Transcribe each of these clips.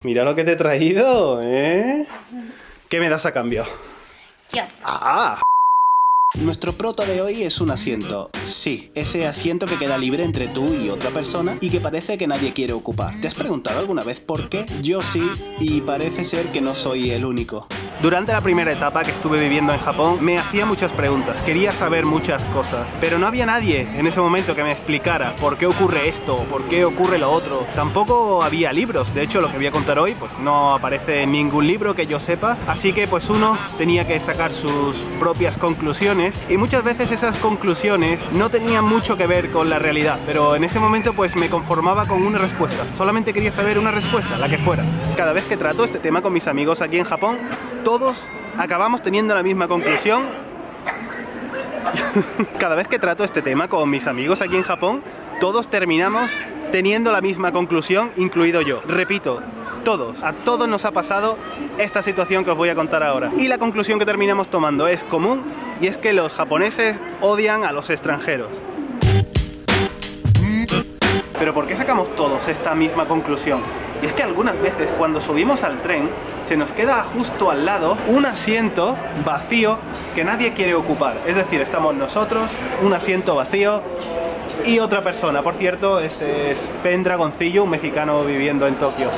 Mira lo que te he traído, ¿eh? ¿Qué me das a cambio? Kioto. ¡Ah! Nuestro proto de hoy es un asiento. Sí, ese asiento que queda libre entre tú y otra persona y que parece que nadie quiere ocupar. ¿Te has preguntado alguna vez por qué? Yo sí, y parece ser que no soy el único. Durante la primera etapa que estuve viviendo en Japón, me hacía muchas preguntas, quería saber muchas cosas, pero no había nadie en ese momento que me explicara por qué ocurre esto, por qué ocurre lo otro. Tampoco había libros, de hecho lo que voy a contar hoy pues no aparece en ningún libro que yo sepa, así que pues uno tenía que sacar sus propias conclusiones y muchas veces esas conclusiones no tenían mucho que ver con la realidad, pero en ese momento pues me conformaba con una respuesta, solamente quería saber una respuesta, la que fuera. Cada vez que trato este tema con mis amigos aquí en Japón, todos acabamos teniendo la misma conclusión. Cada vez que trato este tema con mis amigos aquí en Japón, todos terminamos teniendo la misma conclusión, incluido yo. Repito, a todos nos ha pasado esta situación que os voy a contar ahora. Y la conclusión que terminamos tomando es común, y es que los japoneses odian a los extranjeros. Pero ¿por qué sacamos todos esta misma conclusión? Y es que algunas veces cuando subimos al tren se nos queda justo al lado un asiento vacío que nadie quiere ocupar. Es decir, estamos nosotros, un asiento vacío y otra persona. Por cierto, este es Pendragoncillo, un mexicano viviendo en Tokio.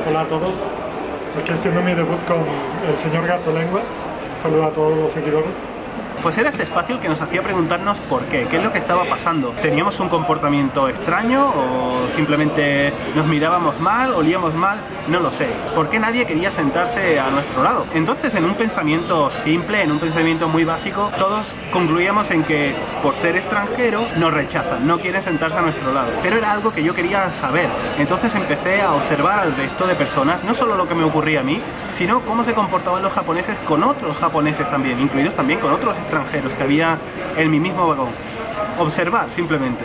Hola a todos, aquí haciendo mi debut con el señor Gato Lengua. Saludos a todos los seguidores. Pues era este espacio el que nos hacía preguntarnos por qué es lo que estaba pasando. ¿Teníamos un comportamiento extraño o simplemente nos mirábamos mal, olíamos mal? No lo sé. ¿Por qué nadie quería sentarse a nuestro lado? Entonces, en un pensamiento simple, en un pensamiento muy básico, todos concluíamos en que por ser extranjero nos rechazan, no quieren sentarse a nuestro lado. Pero era algo que yo quería saber. Entonces empecé a observar al resto de personas, no solo lo que me ocurría a mí, sino cómo se comportaban los japoneses con otros japoneses también, incluidos también con otros extranjeros que había en mi mismo vagón. Observar, simplemente.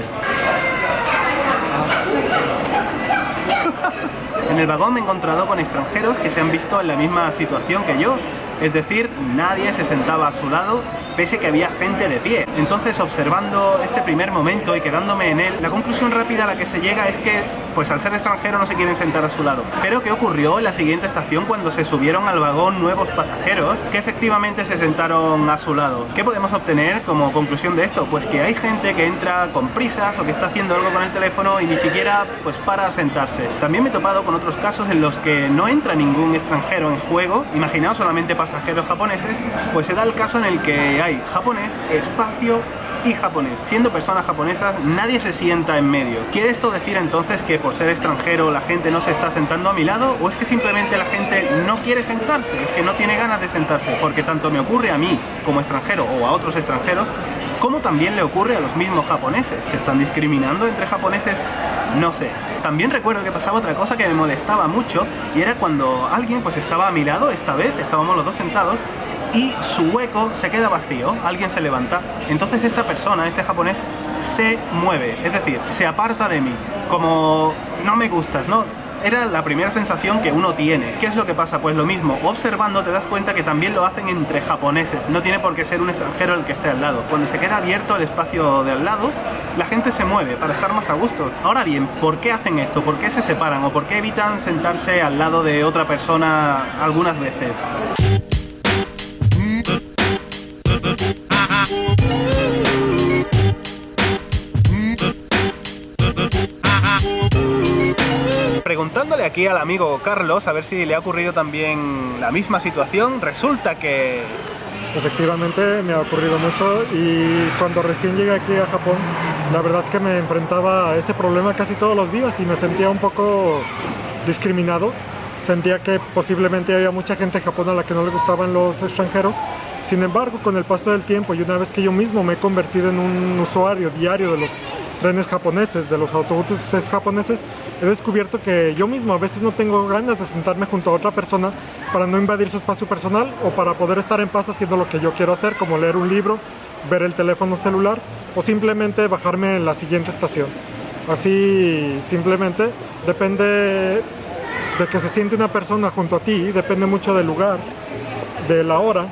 En el vagón me he encontrado con extranjeros que se han visto en la misma situación que yo, es decir, nadie se sentaba a su lado, pese que había gente de pie. Entonces, observando este primer momento y quedándome en él, la conclusión rápida a la que se llega es que, pues al ser extranjero no se quieren sentar a su lado. Pero ¿qué ocurrió en la siguiente estación cuando se subieron al vagón nuevos pasajeros que efectivamente se sentaron a su lado? ¿Qué podemos obtener como conclusión de esto? Pues que hay gente que entra con prisas o que está haciendo algo con el teléfono y ni siquiera pues para a sentarse. También me he topado con otros casos en los que no entra ningún extranjero en juego, imaginaos solamente pasajeros japoneses, pues se da el caso en el que hay japonés, espacio y japonés. Siendo personas japonesas, nadie se sienta en medio. ¿Quiere esto decir entonces que por ser extranjero la gente no se está sentando a mi lado? ¿O es que simplemente la gente no quiere sentarse? Es que no tiene ganas de sentarse, porque tanto me ocurre a mí como extranjero o a otros extranjeros, como también le ocurre a los mismos japoneses. ¿Se están discriminando entre japoneses? No sé. También recuerdo que pasaba otra cosa que me molestaba mucho, y era cuando alguien pues estaba a mi lado, esta vez estábamos los dos sentados, y su hueco se queda vacío, alguien se levanta, entonces esta persona, este japonés, se mueve, es decir, se aparta de mí, como no me gustas, ¿no? Era la primera sensación que uno tiene. ¿Qué es lo que pasa? Pues lo mismo, observando te das cuenta que también lo hacen entre japoneses, no tiene por qué ser un extranjero el que esté al lado. Cuando se queda abierto el espacio de al lado, la gente se mueve para estar más a gusto. Ahora bien, ¿por qué hacen esto? ¿Por qué se separan? ¿O por qué evitan sentarse al lado de otra persona algunas veces? Preguntándole aquí al amigo Carlos a ver si le ha ocurrido también la misma situación, resulta que... Efectivamente me ha ocurrido mucho, y cuando recién llegué aquí a Japón, la verdad que me enfrentaba a ese problema casi todos los días y me sentía un poco discriminado. Sentía que posiblemente había mucha gente en Japón a la que no le gustaban los extranjeros. Sin embargo, con el paso del tiempo y una vez que yo mismo me he convertido en un usuario diario de los trenes japoneses, de los autobuses japoneses, he descubierto que yo mismo a veces no tengo ganas de sentarme junto a otra persona para no invadir su espacio personal o para poder estar en paz haciendo lo que yo quiero hacer, como leer un libro, ver el teléfono celular o simplemente bajarme en la siguiente estación. Así, simplemente, depende de que se siente una persona junto a ti, depende mucho del lugar, de la hora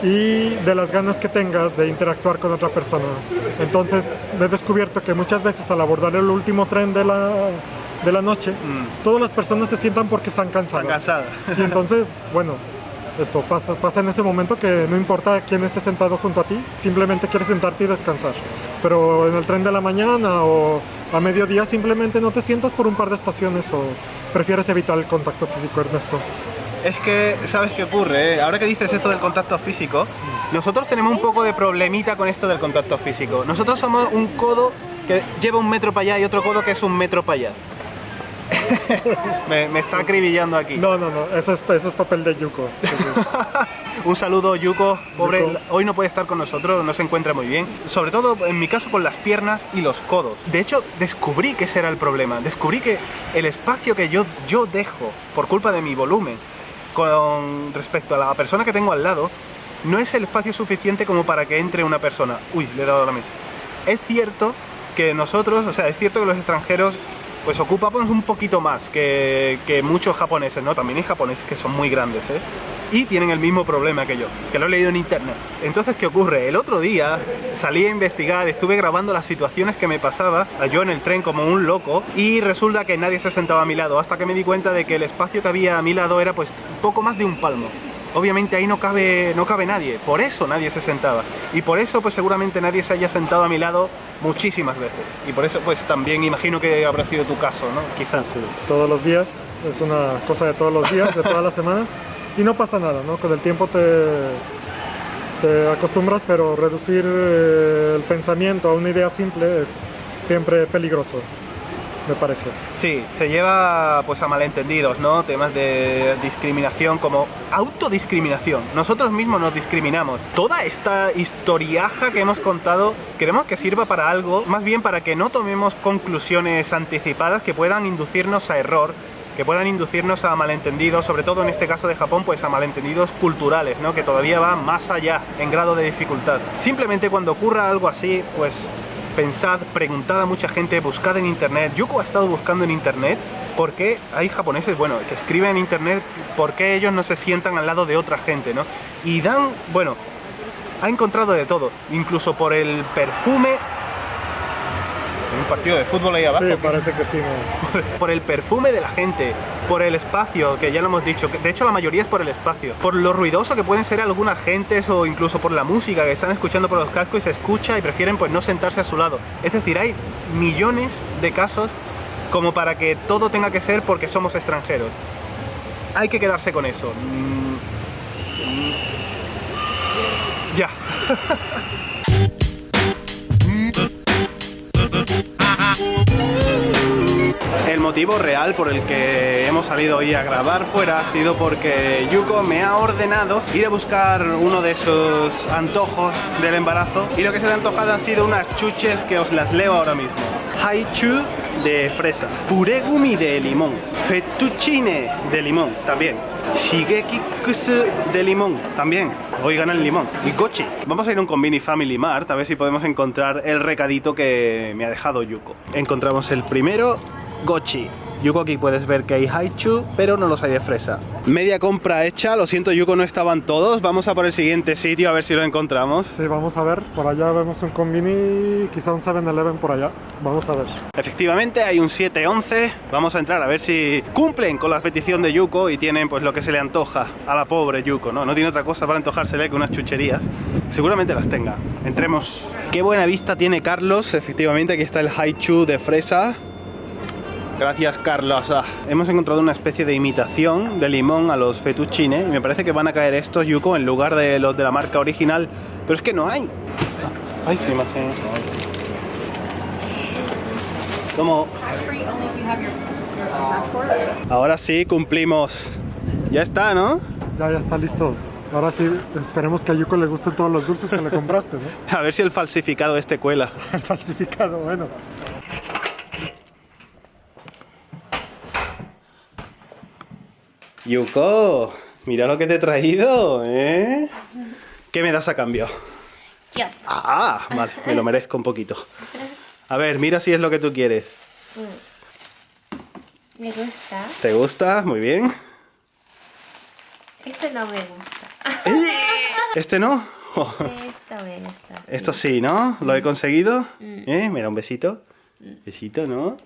y de las ganas que tengas de interactuar con otra persona. Entonces he descubierto que muchas veces al abordar el último tren de de la noche, todas las personas se sientan porque están cansadas. Están cansadas. Y entonces, bueno, esto pasa en ese momento que no importa quién esté sentado junto a ti, simplemente quieres sentarte y descansar. Pero en el tren de la mañana o a mediodía simplemente no te sientas por un par de estaciones o prefieres evitar el contacto físico, Ernesto. Es que, ¿sabes qué ocurre? Ahora que dices esto del contacto físico, nosotros tenemos un poco de problemita con esto del contacto físico. Nosotros somos un codo que lleva 1 metro para allá y otro codo que es 1 metro para allá. me está acribillando aquí. No, eso es papel de Yuko. Un saludo, Yuko. Pobre, Yuko. hoy no puede estar con nosotros, no se encuentra muy bien. Sobre todo, en mi caso, con las piernas y los codos. De hecho, descubrí que ese era el problema. Descubrí que el espacio que yo dejo por culpa de mi volumen con respecto a la persona que tengo al lado, no es el espacio suficiente como para que entre una persona. Uy, le he dado a la mesa. Es cierto que nosotros, o sea, es cierto que los extranjeros pues ocupamos un poquito más que muchos japoneses, ¿no? También hay japoneses que son muy grandes, ¿eh? Y tienen el mismo problema que yo, que lo he leído en internet. Entonces, ¿qué ocurre? El otro día salí a investigar, estuve grabando las situaciones que me pasaba, yo en el tren como un loco, y resulta que nadie se sentaba a mi lado, hasta que me di cuenta de que el espacio que había a mi lado era pues poco más de un palmo. Obviamente ahí no cabe nadie, por eso nadie se sentaba. Y por eso pues seguramente nadie se haya sentado a mi lado muchísimas veces. Y por eso pues también imagino que habrá sido tu caso, ¿no? Quizás. Sí, todos los días, es una cosa de todos los días, de todas las semanas. Y no pasa nada, ¿no? Con el tiempo te acostumbras, pero reducir el pensamiento a una idea simple es siempre peligroso, me parece. Sí, se lleva pues a malentendidos, ¿no? Temas de discriminación como autodiscriminación. Nosotros mismos nos discriminamos. Toda esta historiaja que hemos contado queremos que sirva para algo, más bien para que no tomemos conclusiones anticipadas que puedan inducirnos a error, que puedan inducirnos a malentendidos, sobre todo en este caso de Japón, pues a malentendidos culturales, ¿no? Que todavía va más allá en grado de dificultad. Simplemente cuando ocurra algo así, pues pensad, preguntad a mucha gente, buscad en internet. Yuko ha estado buscando en internet por qué hay japoneses, bueno, que escriben en internet por qué ellos no se sientan al lado de otra gente, ¿no? Y dan, bueno, ha encontrado de todo, incluso por el perfume. Un partido de fútbol ahí abajo. Sí, parece que sí, ¿no? Por el perfume de la gente, por el espacio, que ya lo hemos dicho, que de hecho la mayoría es por el espacio, por lo ruidoso que pueden ser algunas gentes o incluso por la música que están escuchando por los cascos y se escucha y prefieren pues no sentarse a su lado. Es decir, hay millones de casos como para que todo tenga que ser porque somos extranjeros. Hay que quedarse con eso. Ya. El motivo real por el que hemos salido hoy a grabar fuera ha sido porque Yuko me ha ordenado ir a buscar uno de esos antojos del embarazo, y lo que se le ha antojado han sido unas chuches que os las leo ahora mismo. Haichu de fresa, puregumi de limón, fettuccine de limón también, shigekikusu de limón también, hoy gana el limón, y gochi. Vamos a ir a un Convini Family Mart a ver si podemos encontrar el recadito que me ha dejado Yuko. Encontramos el primero, gochi. Yuko, aquí puedes ver que hay haichu, pero no los hay de fresa. Media compra hecha, lo siento Yuko, no estaban todos. Vamos a por el siguiente sitio a ver si lo encontramos. Sí, vamos a ver, por allá vemos un Convini, quizá un 7-Eleven por allá, vamos a ver. Efectivamente hay un 7-11, vamos a entrar a ver si cumplen con la petición de Yuko y tienen pues lo que se le antoja a la pobre Yuko, ¿no? No tiene otra cosa para antojársele que unas chucherías, seguramente las tenga. Entremos. Qué buena vista tiene Carlos, efectivamente aquí está el haichu de fresa. Gracias, Carlos. Hemos encontrado una especie de imitación de limón a los fettuccine y me parece que van a caer estos, Yuko, en lugar de los de la marca original, pero es que no hay. Ay, sí, más. ¿Cómo? Ahora sí cumplimos. Ya está, ¿no? Ya está listo. Ahora sí, esperemos que a Yuko le gusten todos los dulces que le compraste, ¿no? A ver si el falsificado este cuela. El falsificado, bueno. Yuko, mira lo que te he traído, ¿eh? ¿Qué me das a cambio? Yo. Ah, vale, me lo merezco un poquito. A ver, mira si es lo que tú quieres. Me gusta. ¿Te gusta? Muy bien. Este no me gusta. ¿Este no? Esto me gusta. Esto sí, ¿no? ¿Lo he conseguido? ¿Me da un besito? Besito, ¿no?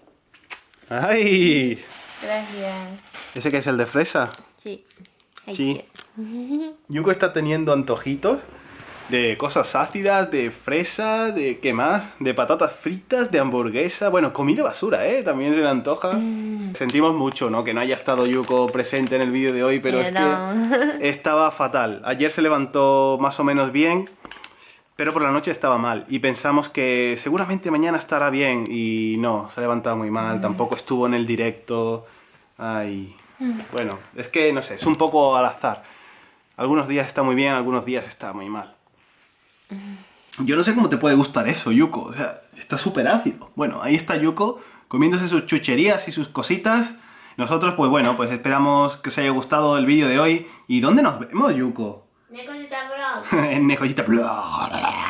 ¡Ay! Gracias. ¿Ese que es el de fresa? Sí. Sí. Yuko está teniendo antojitos de cosas ácidas, de fresa, de ¿qué más? De patatas fritas, de hamburguesa. Bueno, comida basura, ¿eh? También se le antoja. Sentimos mucho, ¿no? Que no haya estado Yuko presente en el vídeo de hoy, pero es que estaba fatal. Ayer se levantó más o menos bien, pero por la noche estaba mal. Y pensamos que seguramente mañana estará bien. Y no, se ha levantado muy mal. Tampoco estuvo en el directo. Ay. Bueno, es que no sé, es un poco al azar. Algunos días está muy bien, algunos días está muy mal. Yo no sé cómo te puede gustar eso, Yuko. O sea, está súper ácido. Bueno, ahí está Yuko comiéndose sus chucherías y sus cositas. Nosotros, pues bueno, pues esperamos que os haya gustado el vídeo de hoy. ¿Y dónde nos vemos, Yuko? Nekollita Vlog. En Nekollita Vlog.